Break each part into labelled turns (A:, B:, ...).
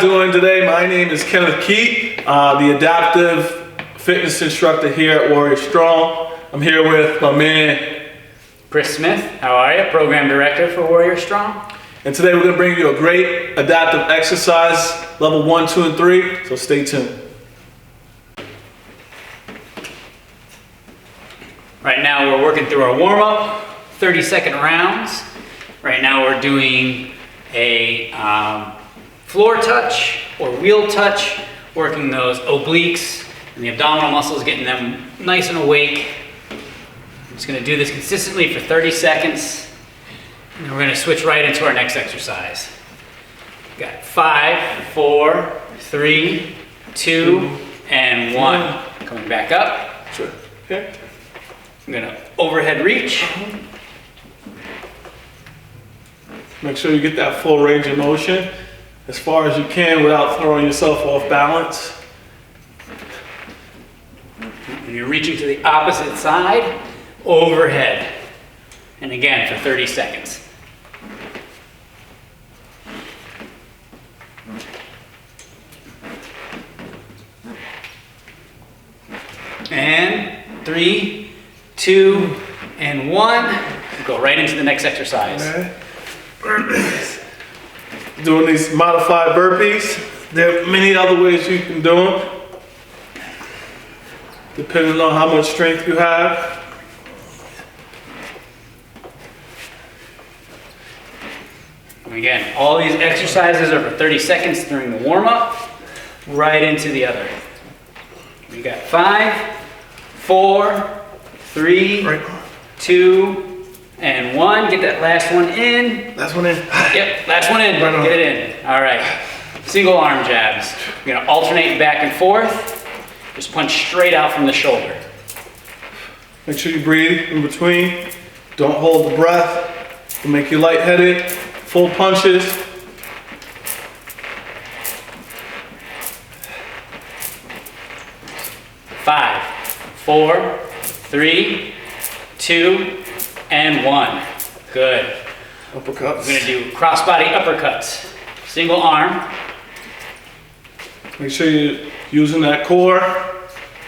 A: doing today? My name is Kenneth Keat, the adaptive fitness instructor here at Warrior Strong. I'm here with my man,
B: Chris Smith. How are you? Program director for Warrior Strong.
A: And today we're gonna bring you a great adaptive exercise, level 1, 2, and 3, so stay tuned.
B: Right now we're working through our warm-up, 30-second rounds. Right now we're doing a floor touch or wheel touch, working those obliques and the abdominal muscles, getting them nice and awake. I'm just gonna do this consistently for 30 seconds. And then we're gonna switch right into our next exercise. Got 5, 4, 3, 2, and 1. Coming back up.
A: Sure. Okay.
B: I'm gonna overhead reach.
A: Make sure you get that full range of motion as far as you can without throwing yourself off balance.
B: And you're reaching to the opposite side, overhead. And again for 30 seconds. And 3, 2, and 1. Go right into the next exercise.
A: Okay. Doing these modified burpees. There are many other ways you can do them, depending on how much strength you have.
B: And again, all these exercises are for 30 seconds during the warm-up, right into the other. We got 5, 4, 3, 2, and 1. Get that last one in.
A: Last one in.
B: Yep, last one in.
A: Right on.
B: Get it in. All right. Single arm jabs. You're gonna alternate back and forth. Just punch straight out from the shoulder.
A: Make sure you breathe in between. Don't hold the breath. It'll make you lightheaded. Full punches.
B: Five, 4, 3, 2, and 1. Good.
A: Uppercuts.
B: We're gonna do crossbody uppercuts. Single arm.
A: Make sure you're using that core,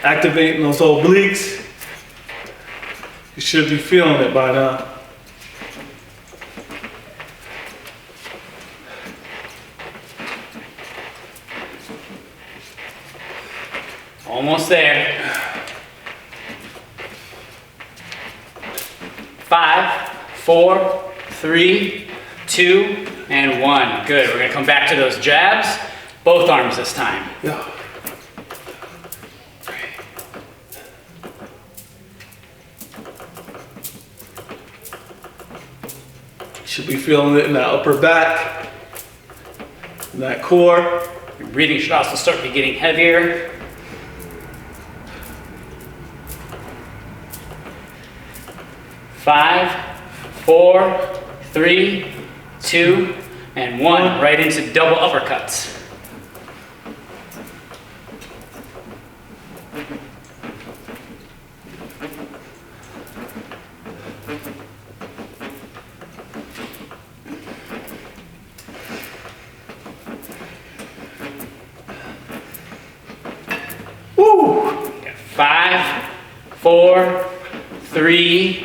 A: activating those obliques. You should be feeling it by now.
B: Almost there. 5, 4, 3, 2, and 1. Good. We're gonna come back to those jabs. Both arms this time.
A: Yeah. Should be feeling it in that upper back, in that core.
B: Your breathing should also start to getting heavier. 5, 4, 3, 2, and 1. Right into double uppercuts.
A: Woo!
B: 5, 4, 3,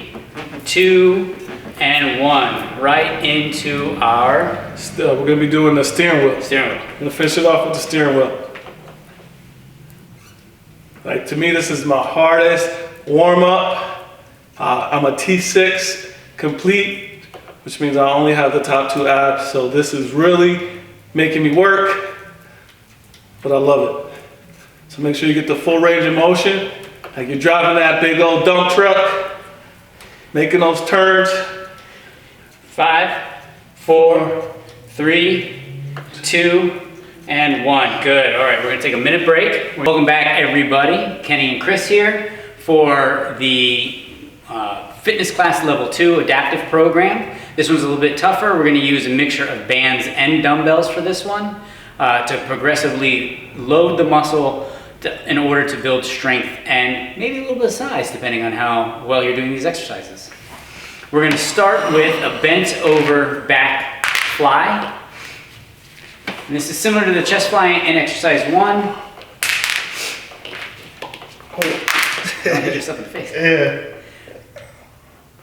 B: 2, and 1. Right into our
A: Still, we're gonna be doing the steering wheel.
B: steering wheel.
A: I'm gonna finish it off with the steering wheel. Like, to me, this is my hardest warm up. I'm a T6 complete, which means I only have the top 2 abs. So this is really making me work, but I love it. So make sure you get the full range of motion. Like you're driving that big old dump truck, making those turns.
B: 5, 4, 3, 2, and 1. Good. All right, we're gonna take a minute break. Welcome back, everybody. Kenny and Chris here for the fitness class level 2 adaptive program. This one's a little bit tougher. We're gonna use a mixture of bands and dumbbells for this one to progressively load the muscle in order to build strength and maybe a little bit of size, depending on how well you're doing these exercises. We're going to start with a bent over back fly. And this is similar to the chest fly in exercise 1. Don't hit yourself in the face.
A: Yeah.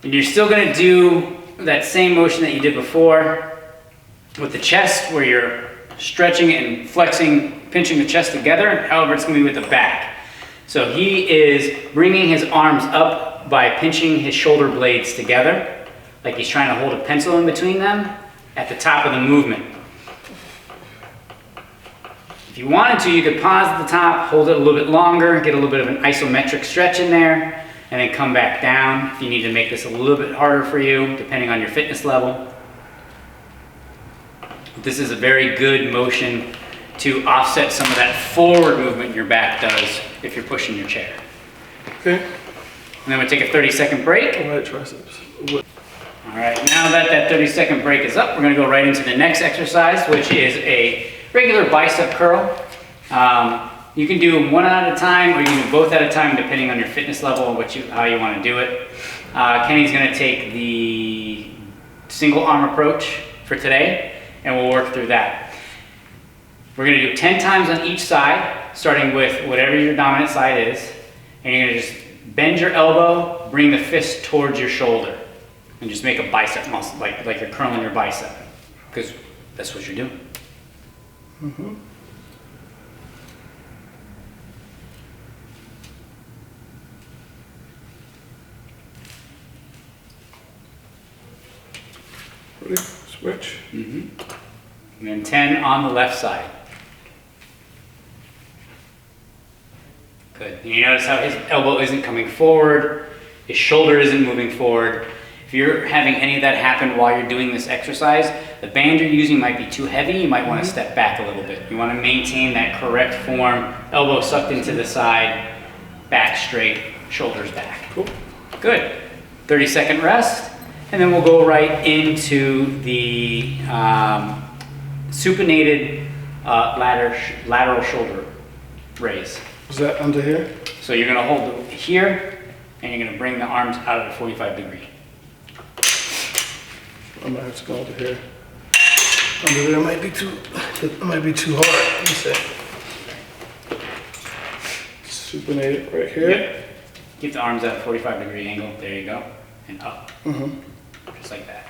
B: And you're still going to do that same motion that you did before with the chest, where you're stretching and flexing, pinching the chest together. However, it's going to be with the back. So he is bringing his arms up by pinching his shoulder blades together, like he's trying to hold a pencil in between them at the top of the movement. If you wanted to, you could pause at the top, hold it a little bit longer, get a little bit of an isometric stretch in there, and then come back down if you need to make this a little bit harder for you, depending on your fitness level. This is a very good motion to offset some of that forward movement your back does if you're pushing your chair.
A: Okay.
B: And then we'll take a 30-second break.
A: All right, triceps.
B: All right, now that that 30-second break is up, we're gonna go right into the next exercise, which is a regular bicep curl. You can do them one at a time, or you can do both at a time, depending on your fitness level and how you want to do it. Kenny's going to take the single arm approach for today, and we'll work through that. We're going to do 10 times on each side, starting with whatever your dominant side is, and you're going to just bend your elbow, bring the fist towards your shoulder, and just make a bicep muscle, like you're curling your bicep, because that's what you're doing.
A: Mm-hmm. Ready? Switch.
B: Mm-hmm. And then 10 on the left side. Good. And you notice how his elbow isn't coming forward, his shoulder isn't moving forward. If you're having any of that happen while you're doing this exercise, the band you're using might be too heavy. You might want to step back a little bit. You want to maintain that correct form, elbow sucked into the side, back straight, shoulders back.
A: Cool.
B: Good. 30-second rest, and then we'll go right into the supinated lateral shoulder raise.
A: Is that under here?
B: So you're going to hold it here, and you're going to bring the arms out at a 45 degree.
A: I might have to go under here. Under there might be too. It might be too hard. Let me see. Supinated right here.
B: Yep. Keep the arms at a 45 degree angle. There you go, and up, just like that.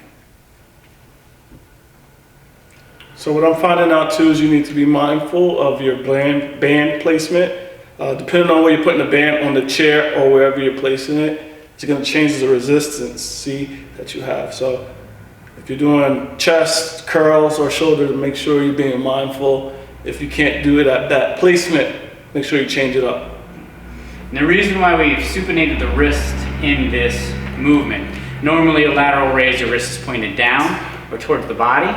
A: So what I'm finding out too is you need to be mindful of your band placement. Depending on where you're putting the band on the chair or wherever you're placing it, it's going to change the resistance that you have. So if you're doing chest, curls, or shoulders, make sure you're being mindful. If you can't do it at that placement, make sure you change it up.
B: And the reason why we've supinated the wrist in this movement, normally a lateral raise, your wrist is pointed down or towards the body.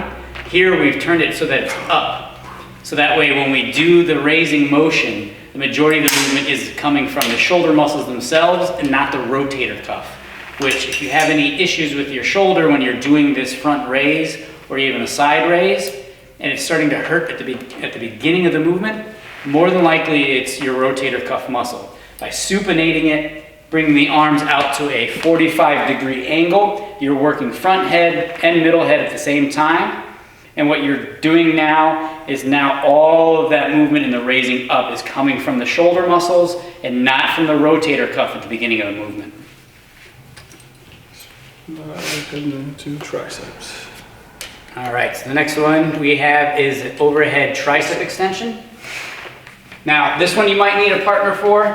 B: Here we've turned it so that it's up. So that way when we do the raising motion, the majority of the movement is coming from the shoulder muscles themselves and not the rotator cuff. Which, if you have any issues with your shoulder when you're doing this front raise or even a side raise, and it's starting to hurt at the beginning of the movement, more than likely it's your rotator cuff muscle. By supinating it, bringing the arms out to a 45 degree angle, you're working front head and middle head at the same time. And what you're doing now is all of that movement in the raising up is coming from the shoulder muscles and not from the rotator cuff at the beginning of the movement.
A: Into triceps.
B: All right, so the next one we have is overhead tricep extension. Now, this one you might need a partner for.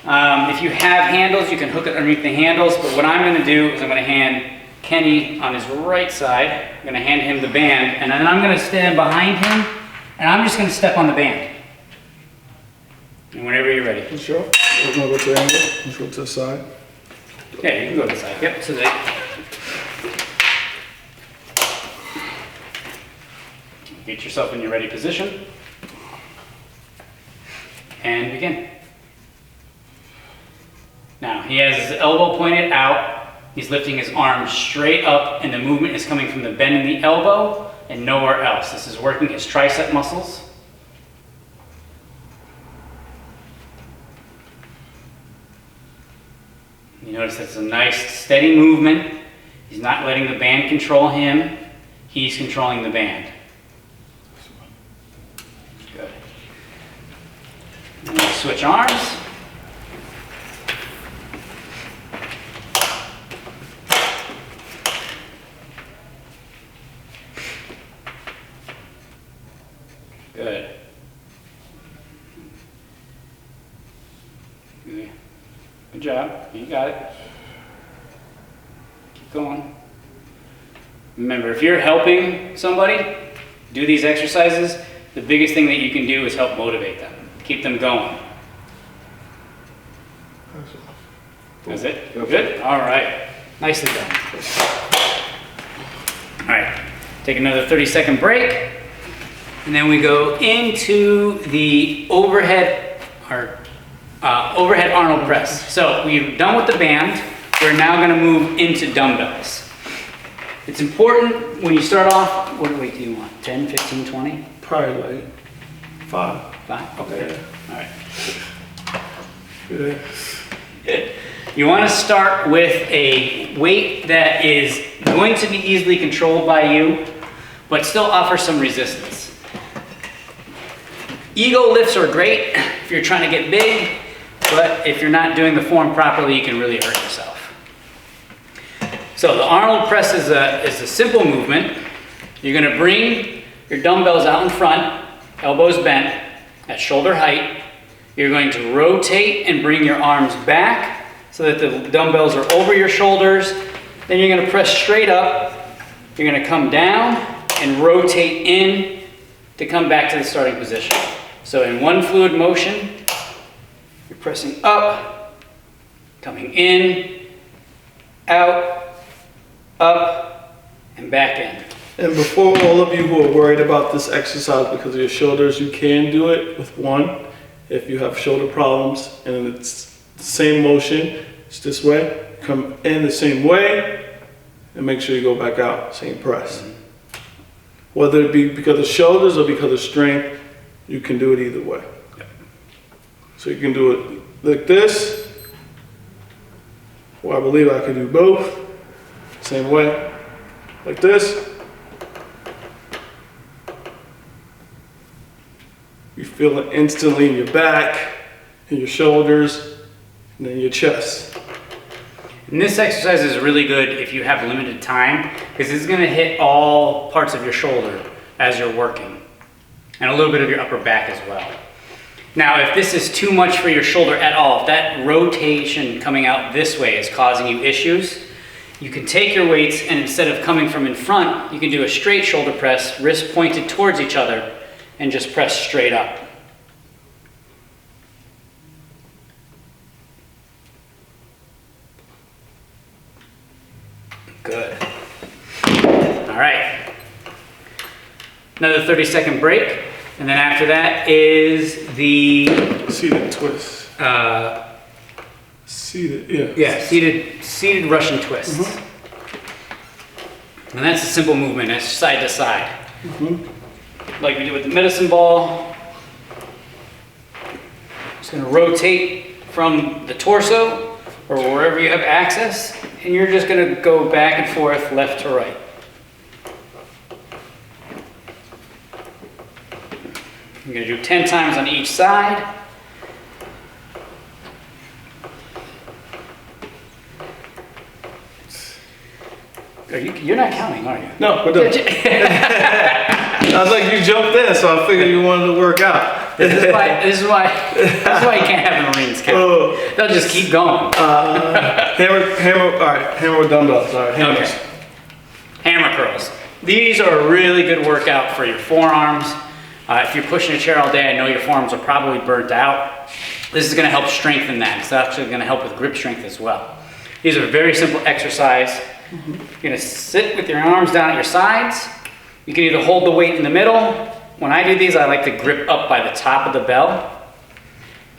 B: If you have handles, you can hook it underneath the handles, but what I'm going to do is I'm going to hand Kenny on his right side. I'm going to hand him the band, and then I'm going to stand behind him, and I'm just going to step on the band. And whenever you're ready.
A: You sure? We're going to go to the angle. Let's go to the side.
B: Yeah, you can go to the side. Yep, so that. Get yourself in your ready position. And begin. Now, he has his elbow pointed out. He's lifting his arm straight up, and the movement is coming from the bend in the elbow and nowhere else. This is working his tricep muscles. You notice that's a nice steady movement. He's not letting the band control him. He's controlling the band. Good. And we'll switch arms. Good. Good job. You got it. Keep going. Remember, if you're helping somebody do these exercises, the biggest thing that you can do is help motivate them. Keep them going. That's it? Good? All right. Nicely done. All right. Take another 30-second break. And then we go into the overhead Arnold press. So we've done with the band. We're now going to move into dumbbells. It's important when you start off, what weight do you want? 10, 15, 20?
A: Probably like 5.
B: 5? Okay.
A: Yeah.
B: All right.
A: Good.
B: You want to start with a weight that is going to be easily controlled by you, but still offer some resistance. Ego lifts are great if you're trying to get big, but if you're not doing the form properly, you can really hurt yourself. So the Arnold press is a simple movement. You're going to bring your dumbbells out in front, elbows bent, at shoulder height. You're going to rotate and bring your arms back so that the dumbbells are over your shoulders. Then you're going to press straight up. You're going to come down and rotate in to come back to the starting position. So in one fluid motion, you're pressing up, coming in, out, up, and back in.
A: And before all of you who are worried about this exercise because of your shoulders, you can do it with one. If you have shoulder problems and it's the same motion, it's this way, come in the same way, and make sure you go back out, same press. Whether it be because of shoulders or because of strength, you can do it either way. So you can do it like this, or I believe I can do both, same way, like this. You feel it instantly in your back, in your shoulders, and then your chest.
B: And this exercise is really good if you have limited time, because it's going to hit all parts of your shoulder as you're working, and a little bit of your upper back as well. Now, if this is too much for your shoulder at all, if that rotation coming out this way is causing you issues, you can take your weights and instead of coming from in front, you can do a straight shoulder press, wrists pointed towards each other, and just press straight up. Good. All right. Another 30-second break. And then after that is the
A: seated twist. Seated, yeah.
B: Yeah, seated Russian twists. And that's a simple movement. It's side to side. Like we do with the medicine ball. Just going to rotate from the torso or wherever you have access, and you're just going to go back and forth, left to right. You're going to do 10 times on each side. You're not counting, are you?
A: No, we're done. I was like, you jumped in, so I figured you wanted to work out.
B: This is why you can't have the Marines count. They'll just keep going.
A: Hammer with dumbbells. All right, hammers.
B: Okay. Hammer curls. These are a really good workout for your forearms. If you're pushing a chair all day, I know your forearms are probably burnt out. This is going to help strengthen that. It's actually going to help with grip strength as well. These are a very simple exercise. You're going to sit with your arms down at your sides. You can either hold the weight in the middle. When I do these, I like to grip up by the top of the bell.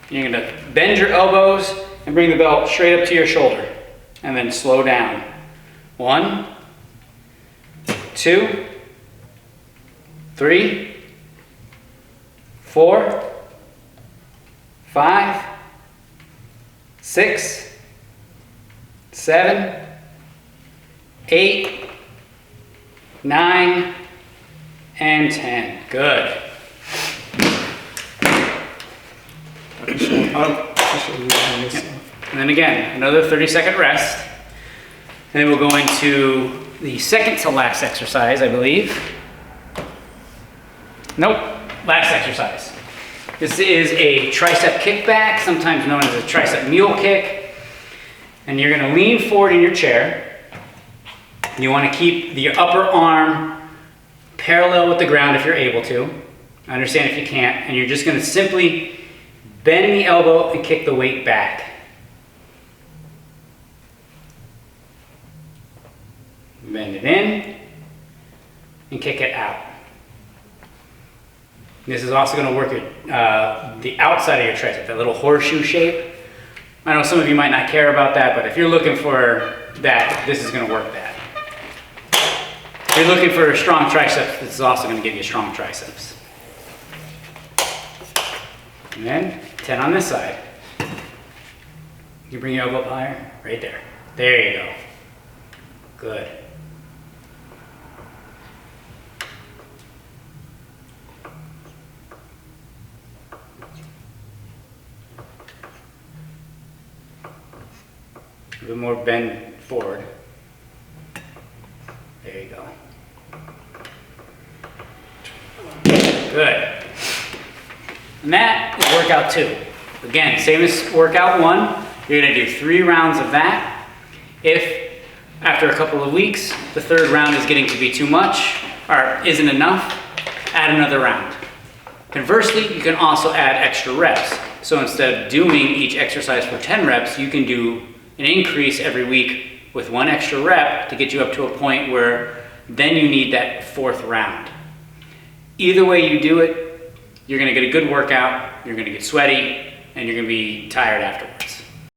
B: You're going to bend your elbows and bring the bell straight up to your shoulder. And then slow down. 1, 2, 3, 4, 5, 6, 7, 8, 9, and 10. Good.
A: I can show you this.
B: And then again, another 30-second rest. And then we'll go into the second to last exercise, I believe. Nope, last exercise. This is a tricep kickback, sometimes known as a tricep mule kick. And you're gonna lean forward in your chair. You wanna keep your upper arm parallel with the ground if you're able to. I understand if you can't. And you're just gonna simply bend the elbow and kick the weight back. Bend it in and kick it out. This is also going to work the outside of your tricep, that little horseshoe shape. I know some of you might not care about that, but if you're looking for that, this is going to work that. If you're looking for a strong triceps, this is also going to give you strong triceps. And then 10 on this side. You bring your elbow up higher, right there. There you go. Good. A bit more bend forward. There you go. Good. And that is workout 2. Again, same as workout 1. You're going to do 3 rounds of that. If after a couple of weeks the 3rd round is getting to be too much or isn't enough, add another round. Conversely, you can also add extra reps. So instead of doing each exercise for 10 reps, you can do an increase every week with 1 extra rep to get you up to a point where then you need that 4th round. Either way you do it, you're gonna get a good workout, you're gonna get sweaty, and you're gonna be tired afterwards.